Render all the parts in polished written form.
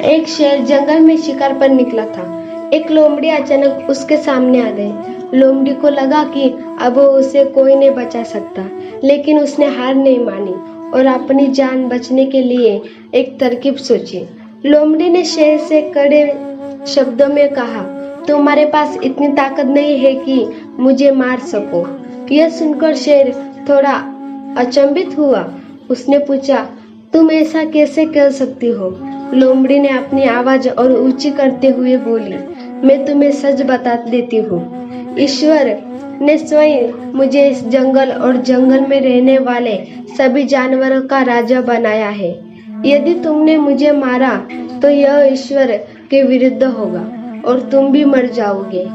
एक शेर जंगल में शिकार पर निकला था। एक लोमड़ी अचानक उसके सामने आ गई। लोमड़ी को लगा कि अब उसे कोई नहीं बचा सकता, लेकिन उसने हार नहीं मानी और अपनी जान बचने के लिए एक तरकीब सोची। लोमड़ी ने शेर से कड़े शब्दों में कहा, तुम्हारे पास इतनी ताकत नहीं है कि मुझे मार सको। यह सुनकर शेर थोड़ा अचंभित हुआ। उसने पूछा, तुम ऐसा कैसे कर सकती हो? लोमड़ी ने अपनी आवाज और ऊंची करते हुए बोली, मैं तुम्हें सच बता देती हूँ। ईश्वर ने स्वयं मुझे इस जंगल और जंगल में रहने वाले सभी जानवरों का राजा बनाया है। यदि तुमने मुझे मारा तो यह ईश्वर के विरुद्ध होगा और तुम भी मर जाओगे।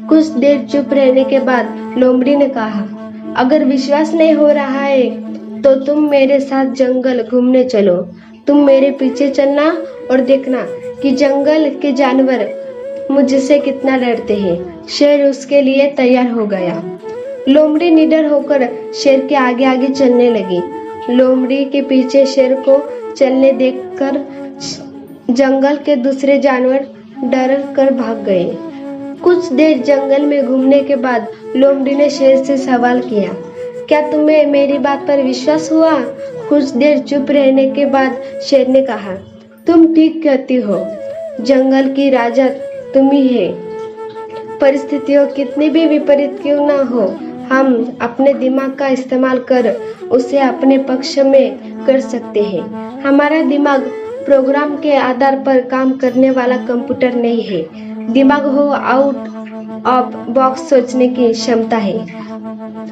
कुछ देर चुप रहने के बाद लोमड़ी ने कहा, अगर विश्वास नहीं हो रहा है तो तुम मेरे साथ जंगल घूमने चलो। तुम मेरे पीछे चलना और देखना कि जंगल के जानवर मुझसे कितना डरते हैं। शेर उसके लिए तैयार हो गया। लोमड़ी निडर होकर शेर के आगे आगे चलने लगी। लोमड़ी के पीछे शेर को चलने देखकर जंगल के दूसरे जानवर डर कर भाग गए। कुछ देर जंगल में घूमने के बाद लोमड़ी ने शेर से सवाल किया, क्या तुम्हें मेरी बात पर विश्वास हुआ? कुछ देर चुप रहने के बाद शेर ने कहा, तुम ठीक कहती हो, जंगल की राजा तुम ही है। परिस्थितियों कितनी भी विपरीत क्यों ना हो, हम अपने दिमाग का इस्तेमाल कर उसे अपने पक्ष में कर सकते हैं। हमारा दिमाग प्रोग्राम के आधार पर काम करने वाला कंप्यूटर नहीं है। दिमाग हो आउट ऑफ बॉक्स सोचने की क्षमता है।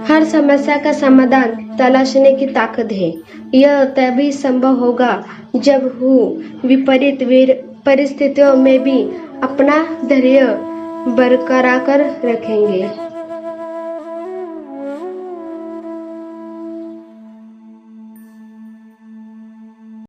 हर समस्या का समाधान तलाशने की ताकत है। यह तभी संभव होगा जब हम विपरीत परिस्थितियों में भी अपना धैर्य बरकरार रखेंगे।